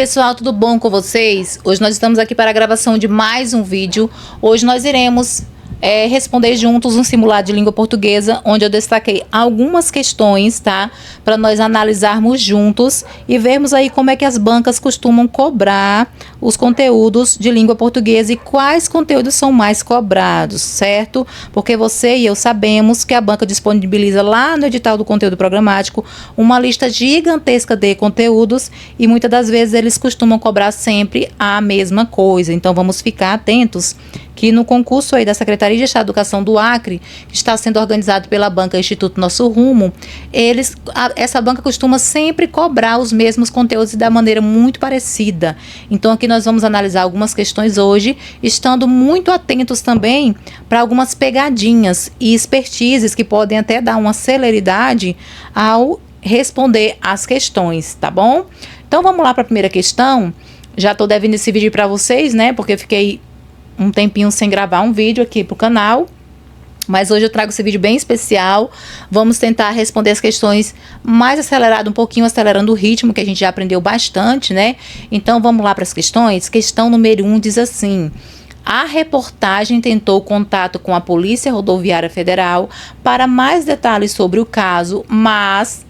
Pessoal, tudo bom com vocês? Hoje nós estamos aqui para a gravação de mais um vídeo. Hoje nós iremos responder juntos um simulado de língua portuguesa, onde eu destaquei algumas questões, tá? Para nós analisarmos juntos e vermos aí como é que as bancas costumam cobrar os conteúdos de língua portuguesa e quais conteúdos são mais cobrados, certo? Porque você e eu sabemos que a banca disponibiliza lá no edital do conteúdo programático uma lista gigantesca de conteúdos e muitas das vezes eles costumam cobrar sempre a mesma coisa. Então vamos ficar atentos que no concurso aí da Secretaria de Estado de Educação do Acre, que está sendo organizado pela banca Instituto Nosso Rumo, essa banca costuma sempre cobrar os mesmos conteúdos da maneira muito parecida. Então aqui nós vamos analisar algumas questões hoje, estando muito atentos também para algumas pegadinhas e expertises que podem até dar uma celeridade ao responder as questões, tá bom? Então vamos lá para a primeira questão. Já estou devendo esse vídeo para vocês, né? Porque eu fiquei um tempinho sem gravar um vídeo aqui pro canal, mas hoje eu trago esse vídeo bem especial. Vamos tentar responder as questões mais acelerado, um pouquinho acelerando o ritmo, que a gente já aprendeu bastante, né? Então vamos lá para as questões. Questão número 1 diz assim: a reportagem tentou contato com a Polícia Rodoviária Federal para mais detalhes sobre o caso, mas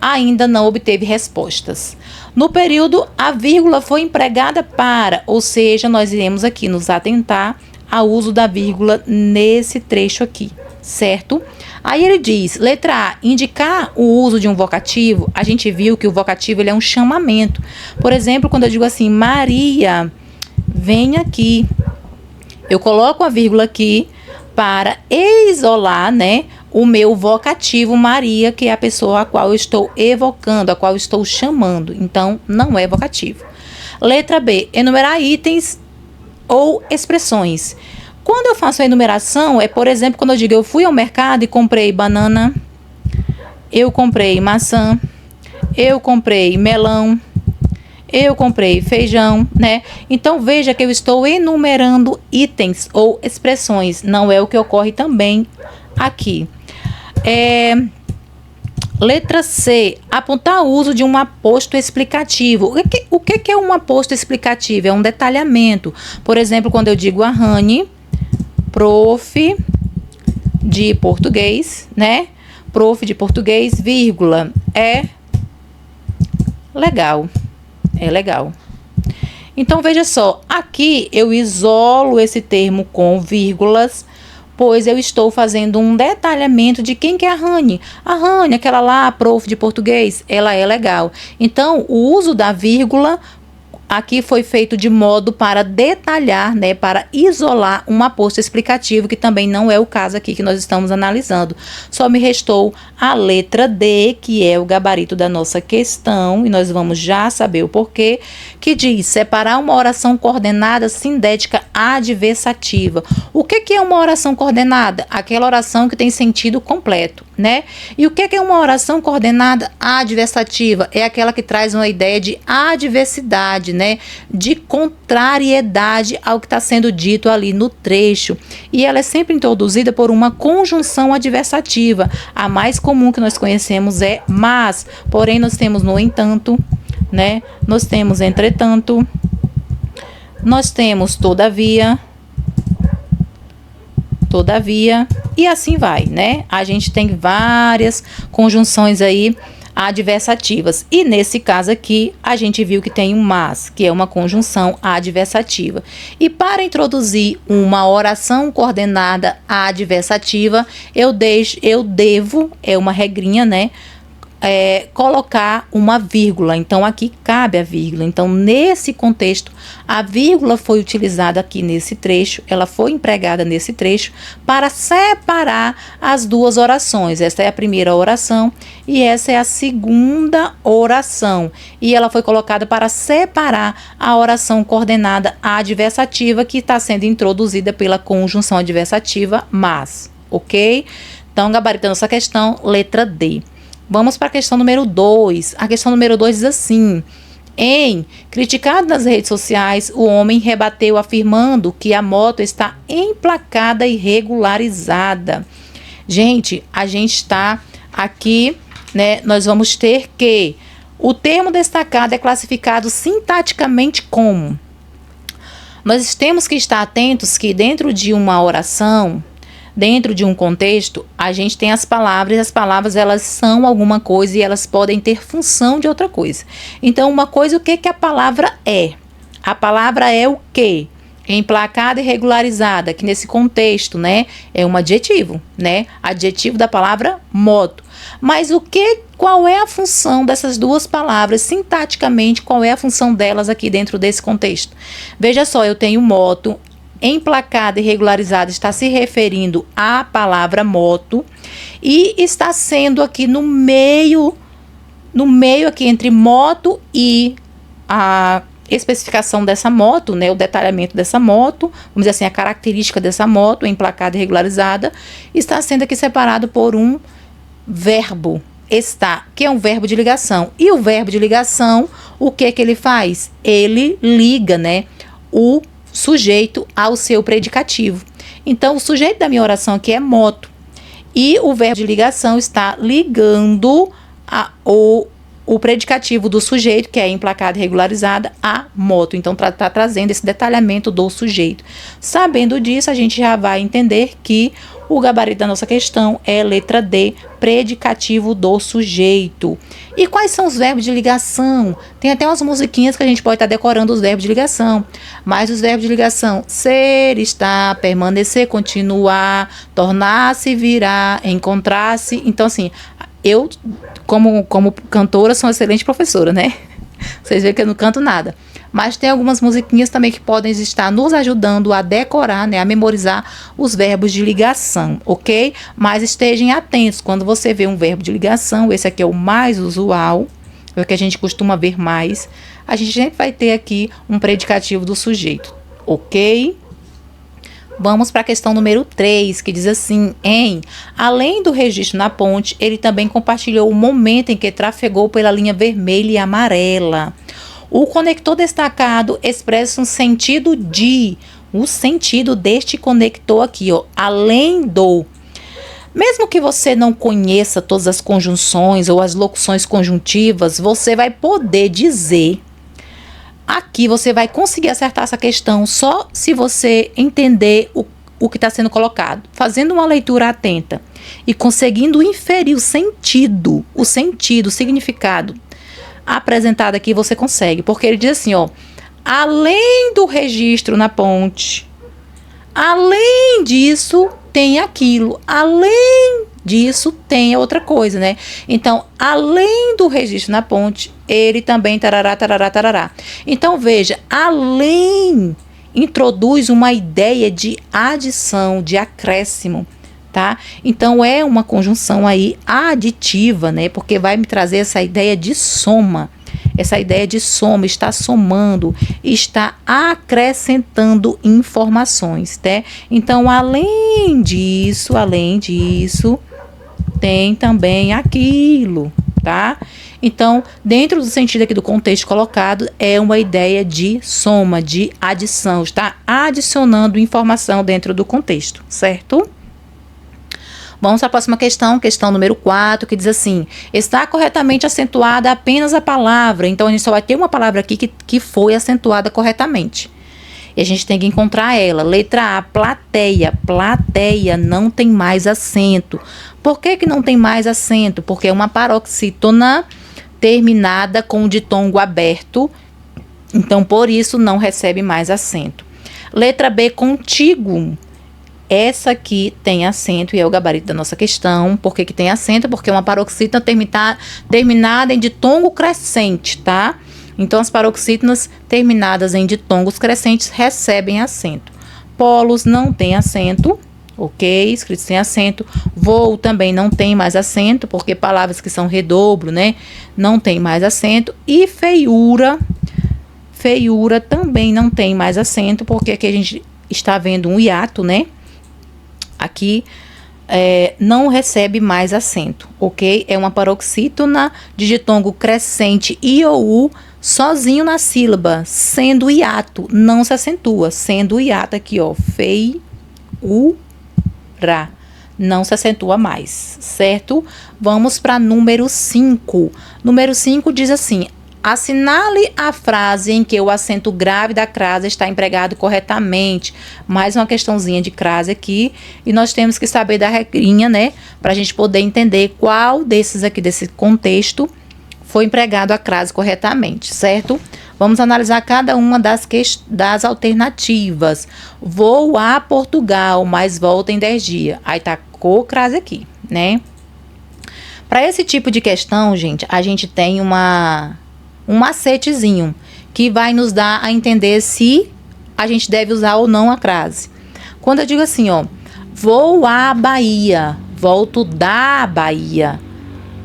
ainda não obteve respostas. No período, a vírgula foi empregada para, ou seja, nós iremos aqui nos atentar ao uso da vírgula nesse trecho aqui, certo? Aí ele diz, letra A, indicar o uso de um vocativo. A gente viu que o vocativo ele é um chamamento. Por exemplo, quando eu digo assim, Maria, vem aqui. Eu coloco a vírgula aqui para isolar, né, o meu vocativo Maria, que é a pessoa a qual eu estou evocando, a qual eu estou chamando. Então, não é vocativo. Letra B, enumerar itens ou expressões. Quando eu faço a enumeração, por exemplo, quando eu digo eu fui ao mercado e comprei banana, eu comprei maçã, eu comprei melão, eu comprei feijão, né? Então, veja que eu estou enumerando itens ou expressões. Não é o que ocorre também aqui. Letra C, apontar o uso de um aposto explicativo. O que é um aposto explicativo? É um detalhamento. Por exemplo, quando eu digo a Rani, prof de português, né? Prof de português, vírgula, é legal. É legal. Então, veja só, aqui eu isolo esse termo com vírgulas, pois eu estou fazendo um detalhamento de quem que é a Rani. A Rani, aquela lá, prof de português, ela é legal. Então, o uso da vírgula aqui foi feito de modo para detalhar, né, para isolar um aposto explicativo, que também não é o caso aqui que nós estamos analisando. Só me restou a letra D, que é o gabarito da nossa questão, e nós vamos já saber o porquê, que diz separar uma oração coordenada sindética adversativa. O que é uma oração coordenada? Aquela oração que tem sentido completo, né? E o que é uma oração coordenada adversativa? É aquela que traz uma ideia de adversidade, né? De contrariedade ao que está sendo dito ali no trecho. E ela é sempre introduzida por uma conjunção adversativa. A mais comum que nós conhecemos é mas, porém nós temos no entanto, né? Nós temos entretanto, nós temos todavia, e assim vai, né? A gente tem várias conjunções aí adversativas. E nesse caso aqui, a gente viu que tem um mas, que é uma conjunção adversativa. E para introduzir uma oração coordenada adversativa, eu devo, é uma regrinha, né? Colocar uma vírgula. Então aqui cabe a vírgula. Então nesse contexto a vírgula foi utilizada aqui nesse trecho, ela foi empregada nesse trecho para separar as duas orações. Essa é a primeira oração e essa é a segunda oração, e ela foi colocada para separar a oração coordenada adversativa, que está sendo introduzida pela conjunção adversativa mas, ok? Então gabaritando essa questão, letra D. Vamos para a questão número 2. A questão número 2 diz assim: criticado nas redes sociais, o homem rebateu afirmando que a moto está emplacada e regularizada. Gente, a gente está aqui, né? Nós vamos ter que O termo destacado é classificado sintaticamente como? Nós temos que estar atentos que dentro de uma oração, dentro de um contexto, a gente tem as palavras, e as palavras elas são alguma coisa e elas podem ter função de outra coisa. Então, uma coisa, o que a palavra é? A palavra é o quê? Emplacada e regularizada, que nesse contexto, né, é um adjetivo, né? Adjetivo da palavra moto. Mas qual é a função dessas duas palavras, sintaticamente, qual é a função delas aqui dentro desse contexto? Veja só, eu tenho moto, emplacada e regularizada está se referindo à palavra moto e está sendo aqui no meio aqui entre moto e a especificação dessa moto, né, o detalhamento dessa moto, vamos dizer assim, a característica dessa moto, emplacada e regularizada, está sendo aqui separado por um verbo, está, que é um verbo de ligação. E o verbo de ligação, o que ele faz? Ele liga, né, o sujeito ao seu predicativo. Então, o sujeito da minha oração aqui é moto. E o verbo de ligação está ligando o predicativo do sujeito, que é emplacada e regularizada, a moto. Então, está trazendo esse detalhamento do sujeito. Sabendo disso, a gente já vai entender que o gabarito da nossa questão é letra D, predicativo do sujeito. E quais são os verbos de ligação? Tem até umas musiquinhas que a gente pode estar decorando os verbos de ligação. Mas os verbos de ligação: ser, estar, permanecer, continuar, tornar-se, virar, encontrar-se. Então, assim, eu, como cantora, sou uma excelente professora, né? Vocês veem que eu não canto nada. Mas tem algumas musiquinhas também que podem estar nos ajudando a decorar, né, a memorizar os verbos de ligação, ok? Mas estejam atentos, quando você vê um verbo de ligação, esse aqui é o mais usual, é o que a gente costuma ver mais, a gente sempre vai ter aqui um predicativo do sujeito, ok? Vamos para a questão número 3, que diz assim: além do registro na ponte, ele também compartilhou o momento em que trafegou pela linha vermelha e amarela. O conector destacado expressa o sentido deste conector aqui, ó, além do. Mesmo que você não conheça todas as conjunções ou as locuções conjuntivas, você vai poder dizer. Aqui você vai conseguir acertar essa questão só se você entender o que está sendo colocado. Fazendo uma leitura atenta e conseguindo inferir o sentido, o significado apresentado aqui, você consegue. Porque ele diz assim, ó, além do registro na ponte, além disso tem aquilo, além disso tem outra coisa, né? Então, além do registro na ponte, ele também tarará, tarará, tarará. Então, veja, além introduz uma ideia de adição, de acréscimo, tá? Então, é uma conjunção aí aditiva, né? Porque vai me trazer essa ideia de soma. Essa ideia de soma, está somando, está acrescentando informações, tá? Então, além disso, tem também aquilo, tá? Então, dentro do sentido aqui do contexto colocado, é uma ideia de soma, de adição, está adicionando informação dentro do contexto, certo? Vamos para a próxima questão, questão número 4, que diz assim: está corretamente acentuada apenas a palavra. Então, a gente só vai ter uma palavra aqui que foi acentuada corretamente. E a gente tem que encontrar ela. Letra A, plateia. Plateia não tem mais acento. Por que não tem mais acento? Porque é uma paroxítona terminada com o ditongo aberto. Então, por isso, não recebe mais acento. Letra B, contíguo. Essa aqui tem acento e é o gabarito da nossa questão. Por que tem acento? Porque é uma paroxítona terminada em ditongo crescente, tá? Então, as paroxítonas terminadas em ditongos crescentes recebem acento. Polos não tem acento, ok? Escrito sem acento. Voo também não tem mais acento, porque palavras que são redobro, né? Não tem mais acento. E feiura também não tem mais acento, porque aqui a gente está vendo um hiato, né? Aqui não recebe mais acento, ok? É uma paroxítona de ditongo crescente I ou U, sozinho na sílaba, sendo hiato, não se acentua, sendo hiato aqui, ó, feiura, não se acentua mais, certo? Vamos para número 5. Número 5 diz assim: assinale a frase em que o acento grave da crase está empregado corretamente. Mais uma questãozinha de crase aqui. E nós temos que saber da regrinha, né? Para a gente poder entender qual desses aqui, desse contexto, foi empregado a crase corretamente, certo? Vamos analisar cada uma das alternativas. Vou a Portugal, mas volto em 10 dias. Aí tá com crase aqui, né? Para esse tipo de questão, gente, a gente tem um macetezinho que vai nos dar a entender se a gente deve usar ou não a crase. Quando eu digo assim, ó, vou à Bahia, volto da Bahia,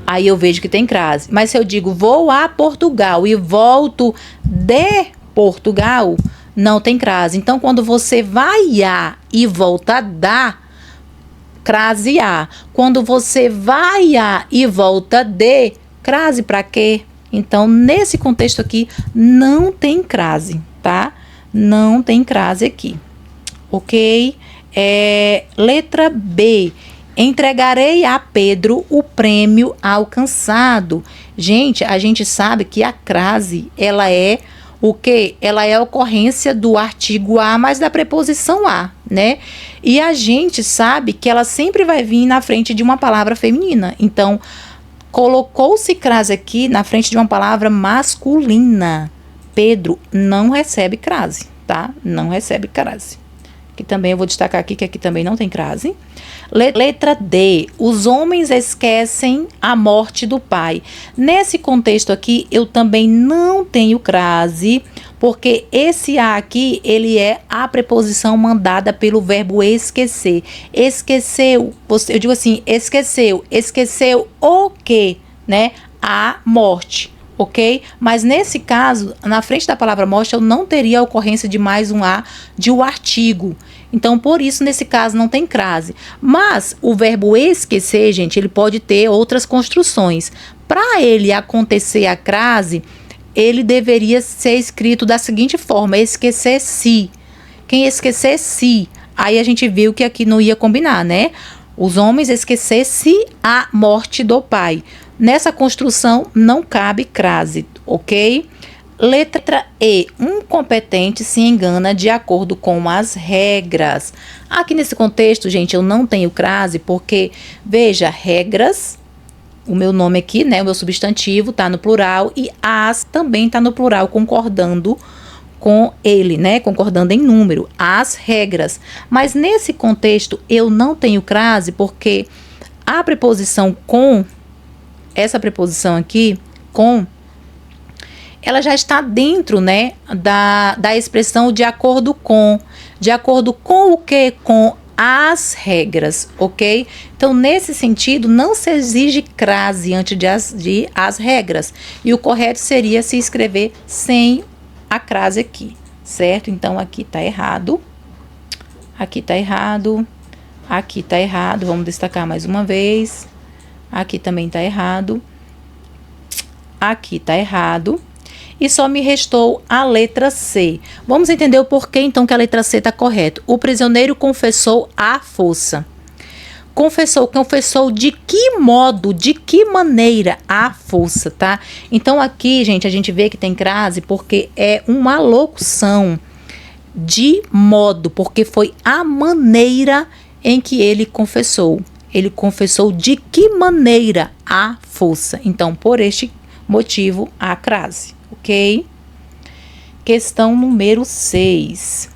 aí eu vejo que tem crase. Mas se eu digo vou a Portugal e volto de Portugal, não tem crase. Então, quando você vai a e volta da, crase a. Quando você vai a e volta de, crase para quê? Então, nesse contexto aqui, não tem crase, tá? Não tem crase aqui, ok? Letra B. Entregarei a Pedro o prêmio alcançado. Gente, a gente sabe que a crase, ela é o quê? Ela é a ocorrência do artigo a mais da preposição a, né? E a gente sabe que ela sempre vai vir na frente de uma palavra feminina. Então, colocou-se crase aqui na frente de uma palavra masculina. Pedro não recebe crase, tá? Não recebe crase. Que também eu vou destacar aqui, que aqui também não tem crase. Letra D. Os homens esquecem a morte do pai. Nesse contexto aqui, eu também não tenho crase, porque esse a aqui, ele é a preposição mandada pelo verbo esquecer. Esqueceu, eu digo assim, esqueceu o quê, né? A morte. Ok? Mas nesse caso, na frente da palavra morte, eu não teria a ocorrência de mais um a de o artigo. Então, por isso, nesse caso, não tem crase. Mas o verbo esquecer, gente, ele pode ter outras construções. Para ele acontecer a crase, ele deveria ser escrito da seguinte forma: esquecer-se. Quem esquecer-se, aí a gente viu que aqui não ia combinar, né? Os homens esquecer-se a morte do pai. Nessa construção não cabe crase, ok? Letra E. Um competente se engana de acordo com as regras. Aqui nesse contexto, gente, eu não tenho crase porque, veja, regras, o meu nome aqui, né, o meu substantivo tá no plural e as também tá no plural, concordando com ele, né, concordando em número, as regras. Mas nesse contexto eu não tenho crase porque a preposição com, essa preposição aqui, com, ela já está dentro, né, da expressão de acordo com o que? Com as regras, ok? Então, nesse sentido, não se exige crase antes de as regras. E o correto seria se escrever sem a crase aqui, certo? Então, aqui tá errado. Aqui tá errado. Aqui tá errado. Vamos destacar mais uma vez. Aqui também tá errado. Aqui tá errado. E só me restou a letra C. Vamos entender o porquê, então, que a letra C está correta. O prisioneiro confessou à força. Confessou de que modo, de que maneira? À força, tá? Então, aqui, gente, a gente vê que tem crase porque é uma locução de modo, porque foi a maneira em que ele confessou. Ele confessou de que maneira? À força. Então, por este motivo, a crase. Ok? Questão número 6.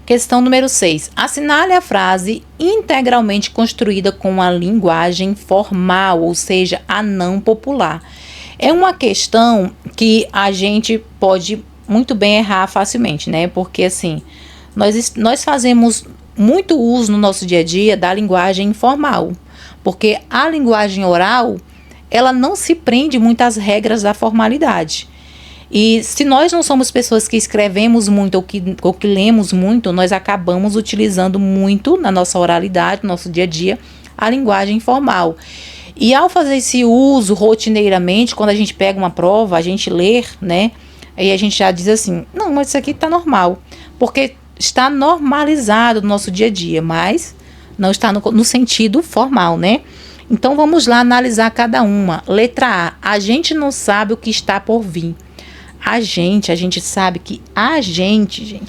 Questão número 6. Assinale a frase integralmente construída com a linguagem formal, ou seja, a não popular. É uma questão que a gente pode muito bem errar facilmente, né? Porque, assim, nós fazemos muito uso no nosso dia a dia da linguagem informal. Porque a linguagem oral, ela não se prende muito às regras da formalidade. E se nós não somos pessoas que escrevemos muito ou que lemos muito, nós acabamos utilizando muito na nossa oralidade, no nosso dia a dia, a linguagem informal. E ao fazer esse uso rotineiramente, quando a gente pega uma prova, a gente lê, né? Aí a gente já diz assim, não, mas isso aqui tá normal. Porque está normalizado no nosso dia a dia, mas não está no sentido formal, né? Então, vamos lá analisar cada uma. Letra A, a gente não sabe o que está por vir. A gente sabe que gente,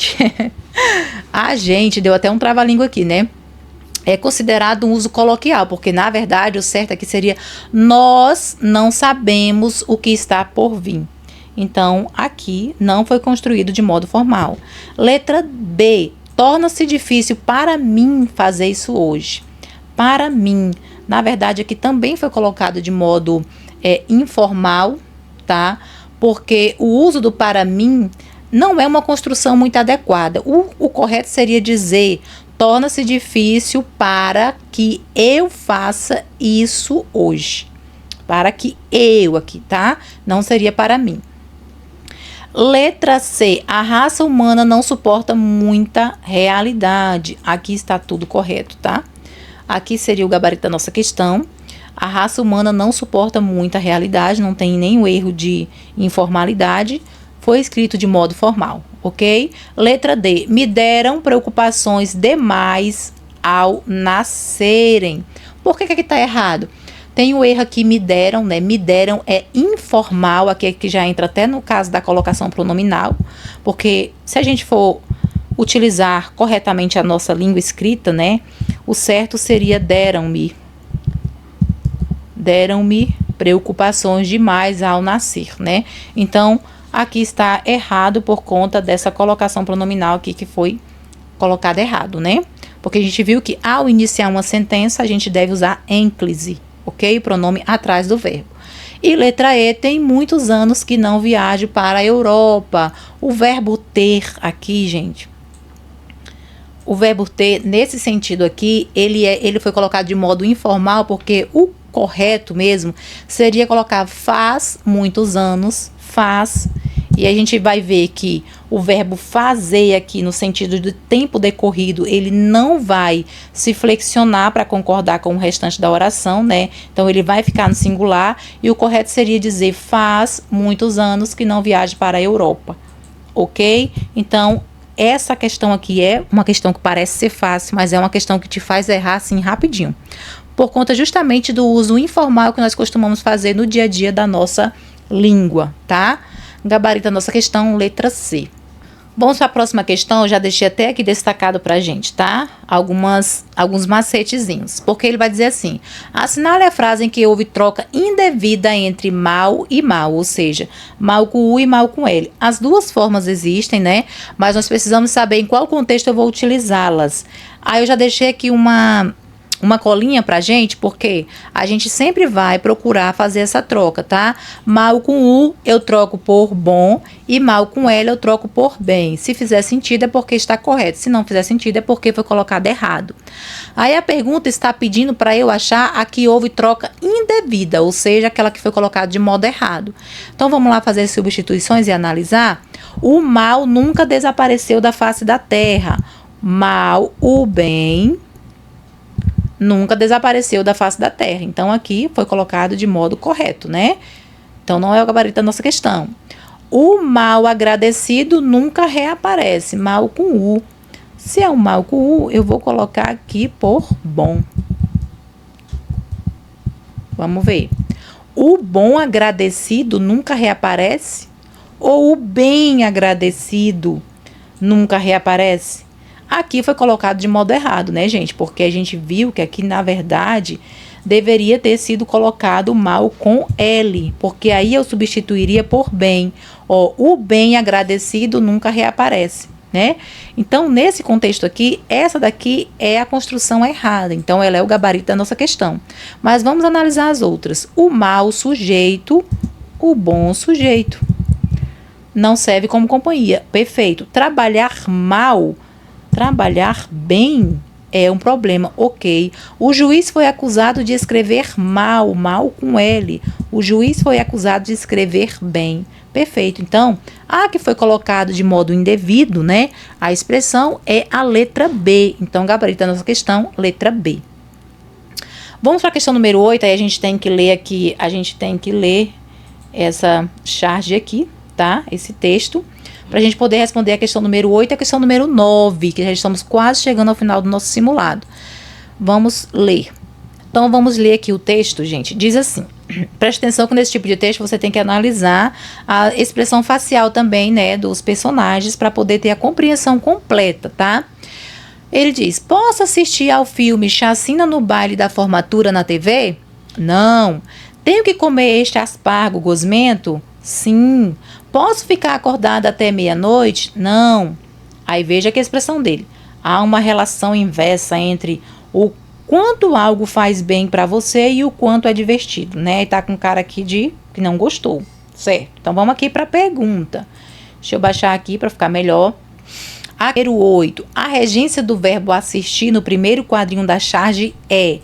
a gente, deu até um trava-língua aqui, né? É considerado um uso coloquial, porque na verdade o certo aqui seria nós não sabemos o que está por vir. Então, aqui não foi construído de modo formal. Letra B, torna-se difícil para mim fazer isso hoje. Para mim, na verdade aqui também foi colocado de modo informal, tá? Porque o uso do para mim não é uma construção muito adequada. O correto seria dizer, torna-se difícil para que eu faça isso hoje. Para que eu aqui, tá? Não seria para mim. Letra C, a raça humana não suporta muita realidade. Aqui está tudo correto, tá? Aqui seria o gabarito da nossa questão. A raça humana não suporta muita realidade, não tem nenhum erro de informalidade. Foi escrito de modo formal, ok? Letra D, me deram preocupações demais ao nascerem. Por que aqui está errado? Tem o erro aqui, me deram, né? Me deram é informal, aqui que já entra até no caso da colocação pronominal, porque se a gente for utilizar corretamente a nossa língua escrita, né? O certo seria deram-me. Deram-me preocupações demais ao nascer, né? Então, aqui está errado por conta dessa colocação pronominal aqui que foi colocada errado, né? Porque a gente viu que ao iniciar uma sentença, a gente deve usar ênclise, ok? Pronome atrás do verbo. E letra E, tem muitos anos que não viajo para a Europa. O verbo ter aqui, gente, o verbo ter, nesse sentido aqui, ele foi colocado de modo informal, porque o correto mesmo seria colocar faz muitos anos, faz, e a gente vai ver que o verbo fazer aqui, no sentido de tempo decorrido, ele não vai se flexionar para concordar com o restante da oração, né? Então, ele vai ficar no singular, e o correto seria dizer faz muitos anos que não viaja para a Europa, ok? Então, essa questão aqui é uma questão que parece ser fácil, mas é uma questão que te faz errar assim rapidinho, por conta justamente do uso informal que nós costumamos fazer no dia a dia da nossa língua, tá? Gabarito da nossa questão, letra C. Vamos para a próxima questão, eu já deixei até aqui destacado pra gente, tá? Alguns macetezinhos, porque ele vai dizer assim, assinale a frase em que houve troca indevida entre mal e mal, ou seja, mal com U e mal com L. As duas formas existem, né? Mas nós precisamos saber em qual contexto eu vou utilizá-las. Aí eu já deixei aqui uma colinha pra gente, porque a gente sempre vai procurar fazer essa troca, tá? Mal com U eu troco por bom e mal com L eu troco por bem. Se fizer sentido é porque está correto, se não fizer sentido é porque foi colocado errado. Aí a pergunta está pedindo para eu achar a que houve troca indevida, ou seja, aquela que foi colocada de modo errado. Então vamos lá fazer as substituições e analisar. O mal nunca desapareceu da face da terra. Mal, o bem nunca desapareceu da face da terra. Então, aqui foi colocado de modo correto, né? Então, não é o gabarito da nossa questão. O mal agradecido nunca reaparece. Mal com U. Se é um mal com U, eu vou colocar aqui por bom. Vamos ver. O bom agradecido nunca reaparece? Ou o bem agradecido nunca reaparece? Aqui foi colocado de modo errado, né, gente? Porque a gente viu que aqui, na verdade, deveria ter sido colocado mal com L, porque aí eu substituiria por bem. Ó, o bem agradecido nunca reaparece, né? Então, nesse contexto aqui, essa daqui é a construção errada. Então, ela é o gabarito da nossa questão. Mas vamos analisar as outras. O mal sujeito, o bom sujeito. Não serve como companhia. Perfeito. Trabalhar mal, trabalhar bem é um problema, ok. O juiz foi acusado de escrever mal, mal com L. O juiz foi acusado de escrever bem. Perfeito. Então, a que foi colocado de modo indevido, né? A expressão é a letra B. Então, gabarito da nossa questão, letra B. Vamos para a questão número 8, aí a gente tem que ler aqui, essa charge aqui, tá? Esse texto, para a gente poder responder a questão número 8 e a questão número 9, que já estamos quase chegando ao final do nosso simulado. Vamos ler. Então, vamos ler aqui o texto, gente. Diz assim, preste atenção que nesse tipo de texto você tem que analisar a expressão facial também, né, dos personagens para poder ter a compreensão completa, tá? Ele diz, posso assistir ao filme Chacina no Baile da Formatura na TV? Não. Tenho que comer este aspargo gosmento? Sim. Posso ficar acordada até meia-noite? Não. Aí veja aqui a expressão dele. Há uma relação inversa entre o quanto algo faz bem para você e o quanto é divertido, né? E tá com cara aqui de que não gostou, certo? Então vamos aqui para a pergunta. Deixa eu baixar aqui para ficar melhor. Número 8. A regência do verbo assistir no primeiro quadrinho da charge é...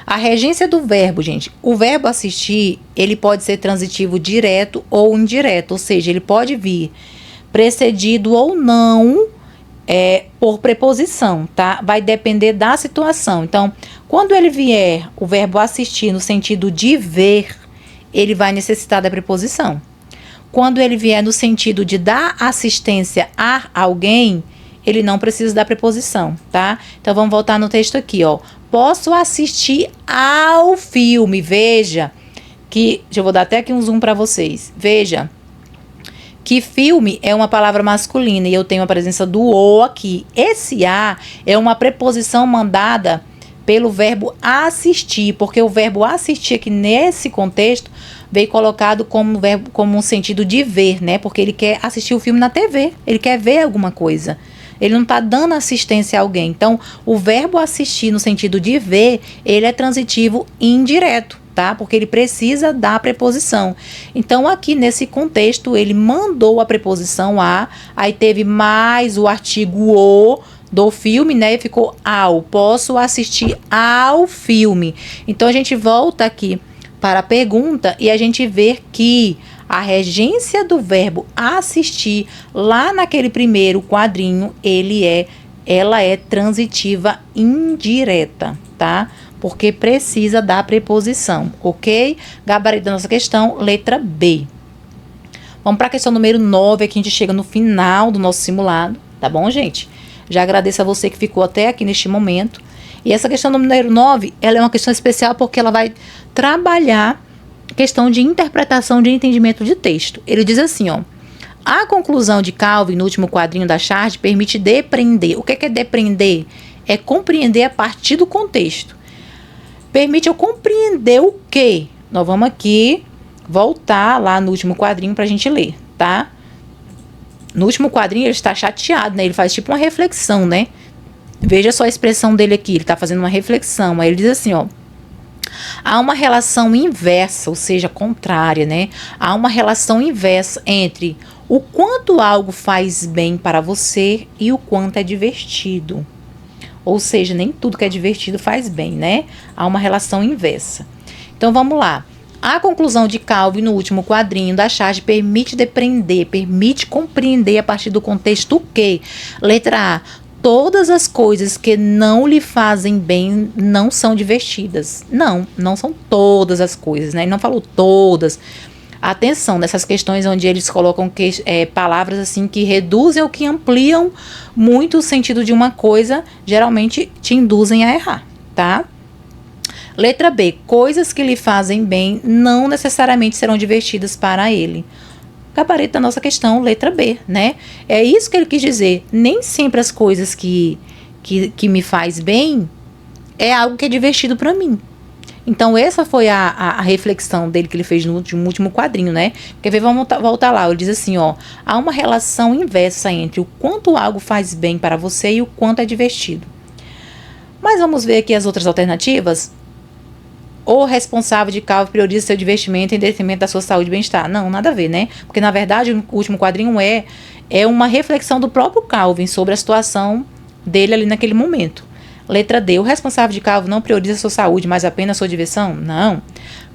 A regência do verbo, gente, o verbo assistir, ele pode ser transitivo direto ou indireto, ou seja, ele pode vir precedido ou não por preposição, tá? Vai depender da situação. Então, quando ele vier o verbo assistir no sentido de ver, ele vai necessitar da preposição. Quando ele vier no sentido de dar assistência a alguém, ele não precisa da preposição, tá? Então, vamos voltar no texto aqui, ó. Posso assistir ao filme. Veja que... eu vou dar até aqui um zoom para vocês. Veja que filme é uma palavra masculina e eu tenho a presença do o aqui. Esse a é uma preposição mandada pelo verbo assistir, porque o verbo assistir aqui nesse contexto veio colocado como verbo, como um sentido de ver, né? Porque ele quer assistir o filme na TV, ele quer ver alguma coisa. Ele não está dando assistência a alguém. Então, o verbo assistir no sentido de ver, ele é transitivo indireto, tá? Porque ele precisa da preposição. Então, aqui nesse contexto, ele mandou a preposição a, aí teve mais o artigo o do filme, né? E ficou ao. Posso assistir ao filme. Então, a gente volta aqui para a pergunta e a gente vê que a regência do verbo assistir, lá naquele primeiro quadrinho, ela é transitiva indireta, tá? Porque precisa da preposição, ok? Gabarito da nossa questão, letra B. Vamos para a questão número 9, aqui a gente chega no final do nosso simulado, tá bom, gente? Já agradeço a você que ficou até aqui neste momento. E essa questão número 9, ela é uma questão especial porque ela vai trabalhar questão de interpretação de entendimento de texto. Ele diz assim, ó. A conclusão de Calvin no último quadrinho da charge permite depreender. O que é depreender? É compreender a partir do contexto. Permite eu compreender o quê? Nós vamos aqui voltar lá no último quadrinho para a gente ler, tá? No último quadrinho ele está chateado, né? Ele faz tipo uma reflexão, né? Veja só a expressão dele aqui. Ele está fazendo uma reflexão. Aí ele diz assim, ó. Há uma relação inversa, ou seja, contrária, né? Há uma relação inversa entre o quanto algo faz bem para você e o quanto é divertido. Ou seja, nem tudo que é divertido faz bem, né? Há uma relação inversa. Então, vamos lá. A conclusão de Calvin no último quadrinho da charge permite depreender, permite compreender a partir do contexto o quê? Letra A. Todas as coisas que não lhe fazem bem não são divertidas. Não são todas as coisas, né? Ele não falou todas. Atenção nessas questões onde eles colocam palavras assim que reduzem ou que ampliam muito o sentido de uma coisa, geralmente te induzem a errar, tá? Letra B. Coisas que lhe fazem bem não necessariamente serão divertidas para ele. Gabarito da nossa questão, letra B, né? É isso que ele quis dizer. Nem sempre as coisas que me faz bem é algo que é divertido para mim. Então, essa foi a reflexão dele que ele fez no último quadrinho, né? Quer ver? Vamos voltar lá. Ele diz assim, ó. Há uma relação inversa entre o quanto algo faz bem para você e o quanto é divertido. Mas vamos ver aqui as outras alternativas. O responsável de Calvin prioriza seu divertimento em detrimento da sua saúde e bem-estar. Não, nada a ver, né? Porque, na verdade, o último quadrinho é uma reflexão do próprio Calvin sobre a situação dele ali naquele momento. Letra D. O responsável de Calvin não prioriza sua saúde, mas apenas sua diversão? Não.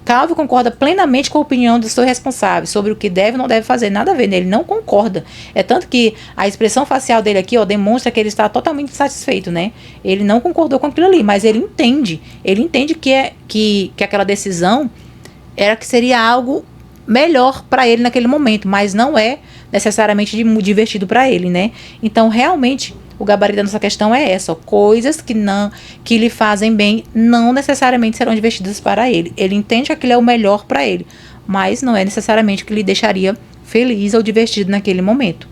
Calvin concorda plenamente com a opinião do seu responsável sobre o que deve ou não deve fazer. Nada a ver, né? Ele não concorda. É tanto que a expressão facial dele aqui, ó, demonstra que ele está totalmente insatisfeito, né? Ele não concordou com aquilo ali, mas ele entende. Ele entende que aquela decisão era que seria algo melhor para ele naquele momento, mas não é necessariamente divertido para ele, né? Então, realmente, o gabarito da nossa questão é essa, ó, coisas que lhe fazem bem não necessariamente serão divertidas para ele. Ele entende que aquilo é o melhor para ele, mas não é necessariamente o que lhe deixaria feliz ou divertido naquele momento.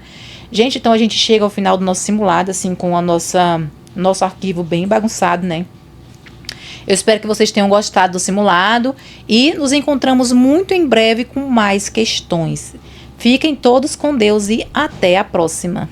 Gente, então a gente chega ao final do nosso simulado, assim, com a nosso arquivo bem bagunçado, né? Eu espero que vocês tenham gostado do simulado e nos encontramos muito em breve com mais questões. Fiquem todos com Deus e até a próxima.